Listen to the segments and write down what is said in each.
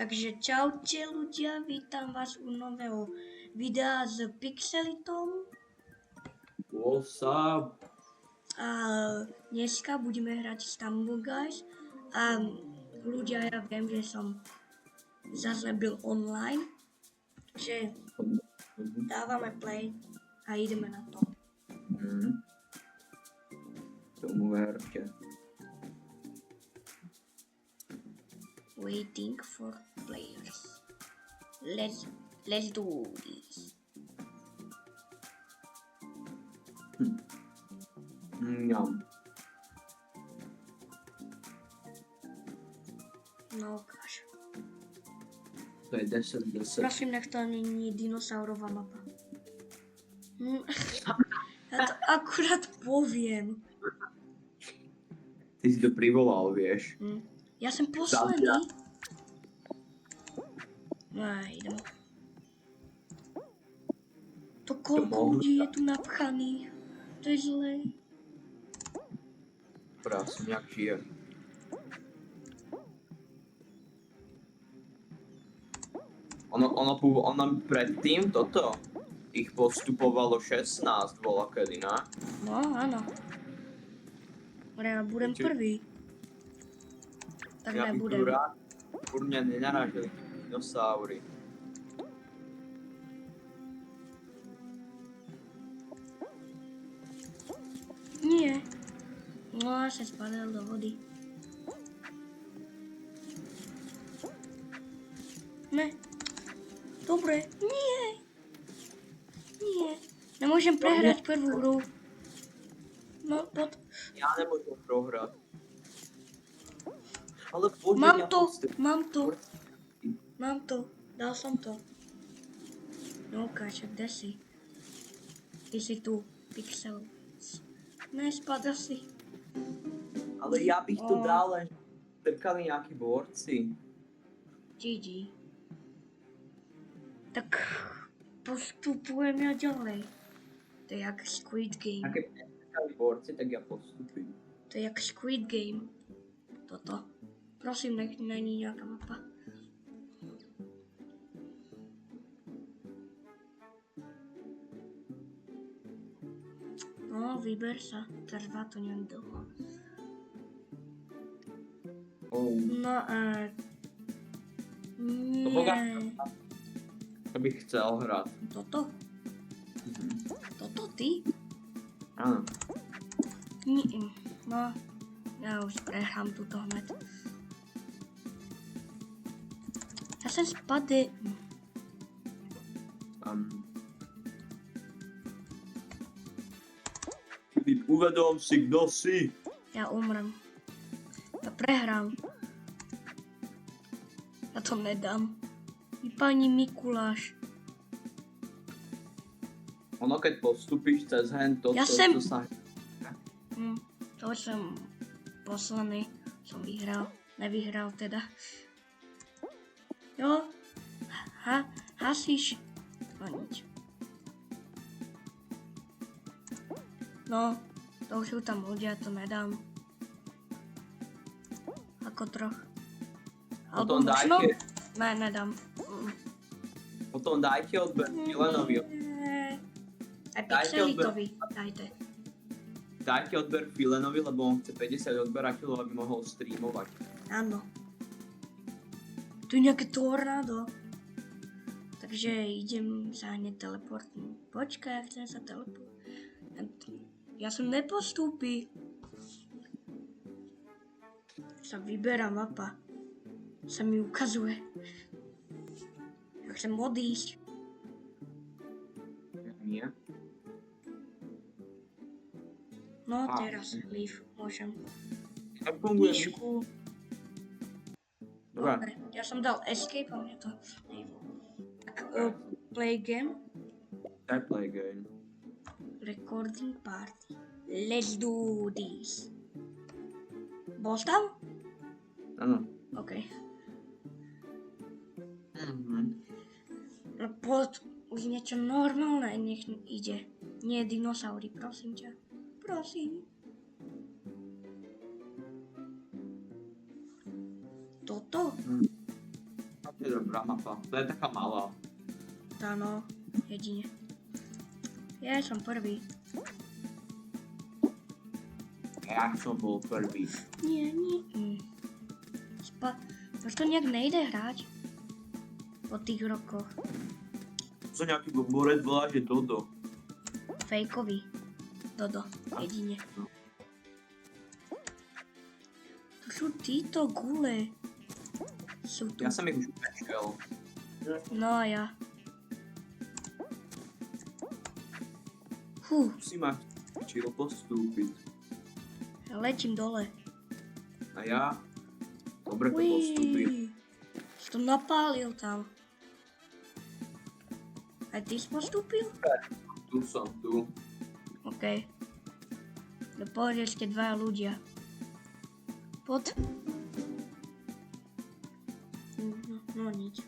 Takže čaute ľudia, vítam vás u nového videa s Pixelitom. What's up? A dneska budeme hrať Stumble Guys. A ľudia, ja viem, že som zase byl online. Takže dávame play a ideme na to. Tomu verte. Waiting for players. Let's do this. Mňam. No ukáž. To je 10. Prosím, nech to není dinosaurová mapa. Ja to akurát poviem. Ty si to privolal, vieš. Ja som posledný. No idem. To koľko ľudí je tu napchaných. To je zlé. Prás, nejak žije. Ono predtým toto ich postupovalo 16 volakedy, ne? No áno. Ale ja budem prvý. Tak Ja bych nebudem. tu rád kurňa nenarážili. Dinosaury. Nie. No a sa spadal do vody. Ne. Dobre. Nie. Nie. Nemôžem prehrať prvú hru. No, Ja nemôžem prohrať. Ale poďme Mám to. Dal som to. No ukáž, kde si? Ty si tu, Pixel. Ne, spada si. Ale ja bych to dal, len trkali nejakí borci. GG. Tak postupujem ja ďalej. To je jak Squid Game. A keď trkali borci, tak ja postupím. To je jak Squid Game. Toto. Prosím, nech není nejaká mapa. No, vyber sa. Trvá to nejak dlho. No a... Nie. To bych chcel hrať. Toto? Toto ty? Áno. Nie. No, ja už prehrám túto hned. Ja som spadl. Filip, uvedom si, kdo si. Ja umrem. Ja prehrám. Ja to nedám. Pani Mikuláš. Ono keď postupíš cez hen, to sa... To som posledný. Som vyhral. Nevyhral teda. Jo. Hasíš. No nič. No, to už sú tam ľudia, to nedám. Ako troch. Alebo možno? Ne, nedám. Potom dajte odber Filenovi. Aj Pixelitovi dajte. Dajte odber Filenovi, lebo on chce 50 odberateľov, aby mohol streamovať. Áno. Tu je nejaké tornádo. Takže idem sa hneď teleportnúť. Počkaj, chcem sa teleportnúť. Ja som nepostúpil. Sa vyberá mapa. Sa mi ukazuje. Ja chcem odísť. Nie? No teraz, leave, môžem. Tak funguje. Knižku. Dobre. Ja som dal escape a mne to leave. Tak, play game. Daj play game. Recording party. Let's do this. Bol tam? Áno. OK. Poď už niečo normálne, nech ide. Nie dinosaury, prosím ťa. Prosím. Toto? dobrá mapa. To je taká malá. Áno, jedine. Ja som prvý. Ja som bol prvý. Nie. Už to nejak nejde hrať. Po tých rokoch. Sa nejaký borec volá, že Dodo. Fejkový. Dodo, jedine. To sú títo gule. Sú tu. Ja som ich už prešiel. No a ja. Fú, Si ma chcel postúpiť. letím dole. A ja? Dobre to postúpim. Si to napálil tam. Aj ty si postúpil? Tu som, tu. OK. No poď ešte dva ľudia. Pod. No nič.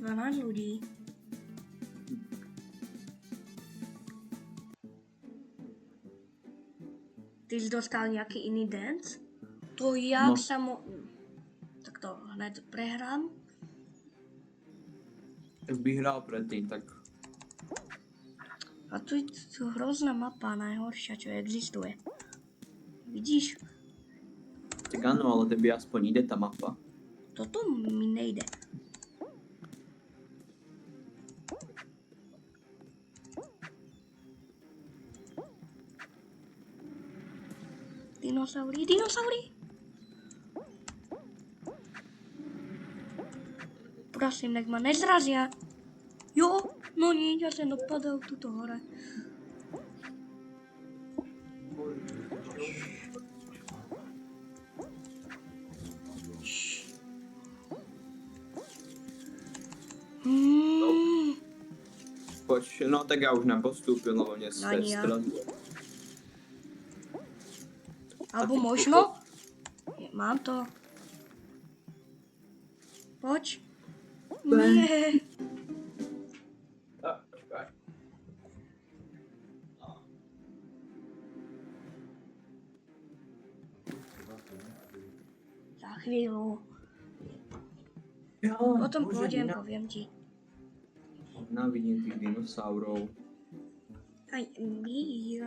Dvanáct ľudí. Ty si dostal nejaký iný dance? To jak No. sa Tak to hned prehrám. Ak by hral predtým, tak A tu je hrozná mapa, najhoršia, čo existuje. Vidíš? tak áno, ale tebe aspoň ide tá mapa. Toto mi nejde. Dinosaury! Prosím, nech ma nezrazia. Jo, no nič, ja som dopadal tuto hore. Poď, no tak ja už nepostúpil, lebo mne sa Ani ja. stradilo. Alebo možno? Mám to. Poď. Nie. Počkaj. Za chvíľu. Ja, Potom bože, pôjdem, poviem ti. Nenávidím tých dinosaurov. Aj mír.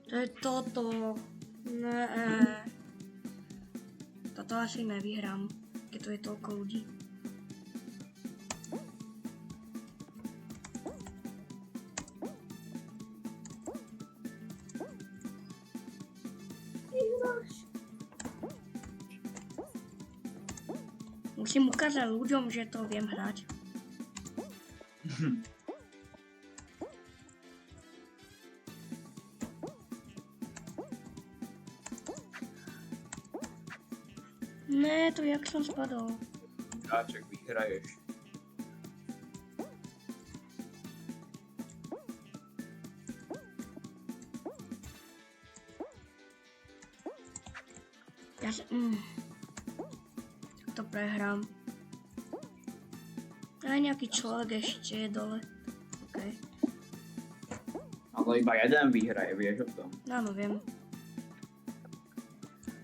To je toto. Ne. Toto asi nevyhrám, keď tu je toľko ľudí. Musím ukázať ľuďom, že to viem hrať. Ne, to jak som spadol. Hráček, vyhraješ. Ja sa... To prehrám. Aj nejaký človek ešte je dole. OK. Ale iba jeden vyhraje, vieš o tom. Áno, viem.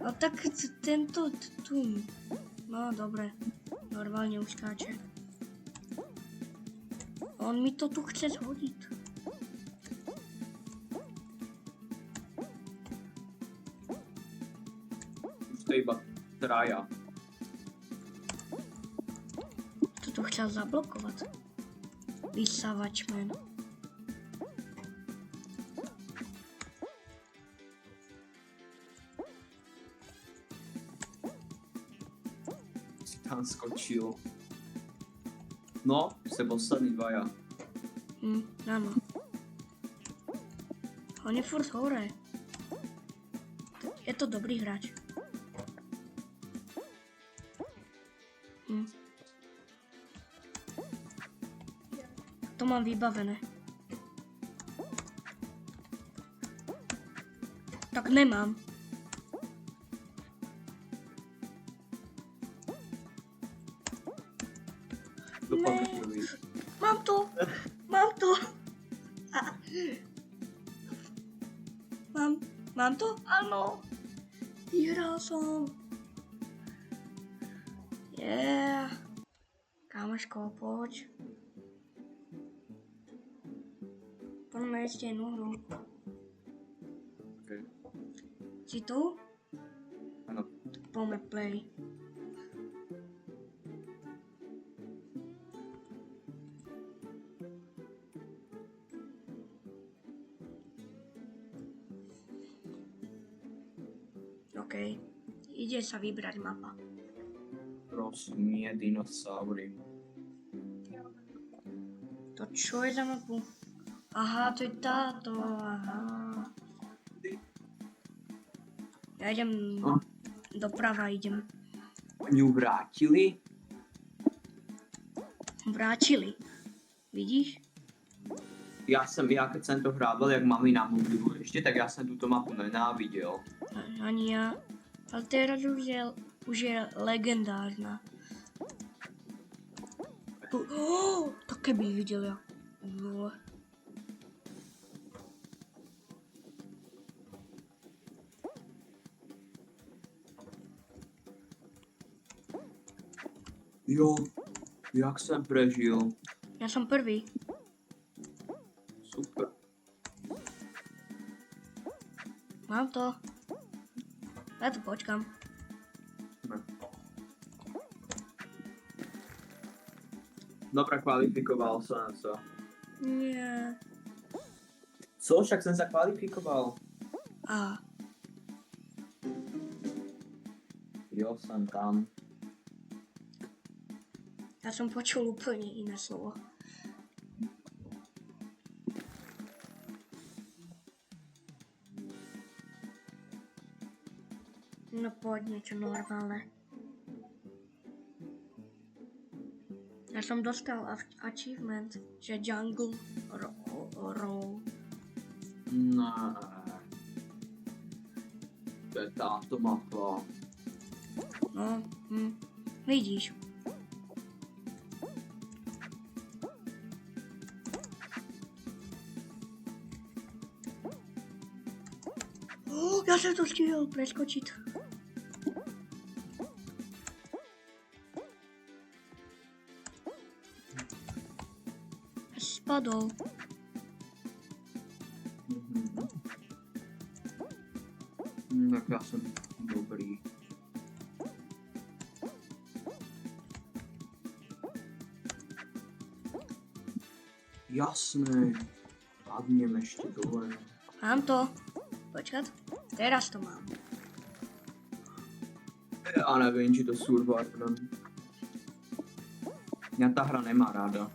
No tak tento tu... No dobre. Normálne už skáče. On mi to tu chce zhodiť. Už to je iba traja. To chcel zablokovať. Vysávačmen. Si tam skočil. No, ste poslední dvaja. Áno. On je furt hore. Je to dobrý hráč. To mám vybavené. Tak nemám. To Ne. pak chvíli. Mám to. Mám to. A. Mám to? Áno. Vyhral som. Yeah. Kamoško, poď. Poďme ešte jednu hru. Okay. Si tu? Áno. Poďme play. OK. Ide sa vybrať mapa. Prosím, nie dinosaury. To čo je za mapu? Aha, to je táto. Aha. Ja idem doprava, idem. Oni ju vrátili? Vrátili. Vidíš? Ja keď som to hrával, jak mali na mobilu ešte, tak ja som túto mapu nenávidel. Ani ja. Ale teraz už je legendárna. To keby videl ja. No. Jo, jak jsem prežil. Ja som prvý. Super. Mám to. Ja tu počkam. Dobre, kvalifikoval som sa. Nie. Co? Však som sa kvalifikoval. A. Jo, som tam. Ja som počul úplne iné slovo. No poď niečo normálne. Ja som dostal achievement, že Jungle Roll. Ne. To je táto mapa. No, vidíš. Ja som to stihol preskočiť. Spadol. Tak ja som dobrý. Jasné. Padnem ešte dole. Mám to. Počkat. Teraz to mám. Ja neviem, či to survival. Mňa tá hra nemá ráda.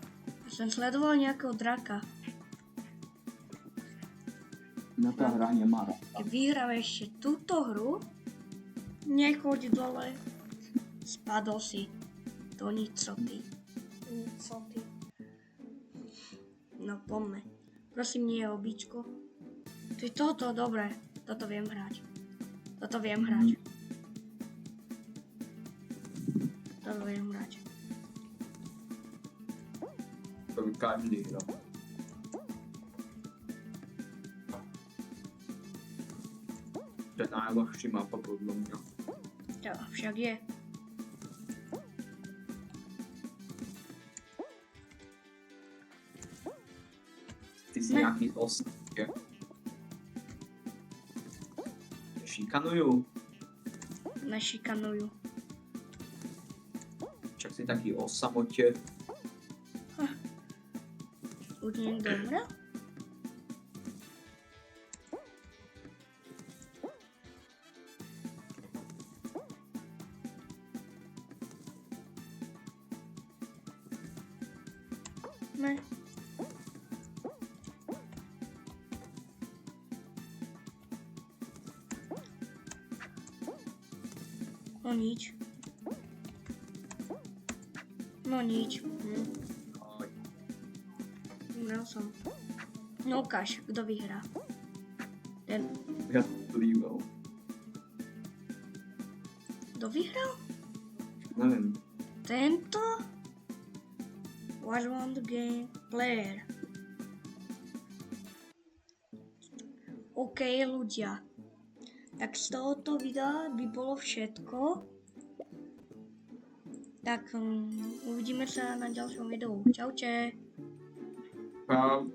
Ja som sledoval nejakého draka. Mňa tá hra nemá ráda. Keď vyhrám ešte túto hru, nechoď dole. Spadol si do nicoty. Nicoty. No poďme. Prosím, nie je običko. To je toto, dobre. Toto viem hrať. Toto viem hrať. Toto viem hrať. To by každý hra. To je najľahší mapa podľa mňa. To však je. Ty si Ne. nejaký osnúke. Šikanujú? Nešikanujú. Však si taký o samote. Už niekto umrel? Ne. No nič. No nič. Umrel som. No ukáž, kto vyhrá. Ten, Gratulujem. kto vyhral? Nevím. Tento? Was won the game player. OK, ľudia. Tak z tohoto videa by bolo všetko. Tak uvidíme sa na ďalšom videu. Čaute. Čau.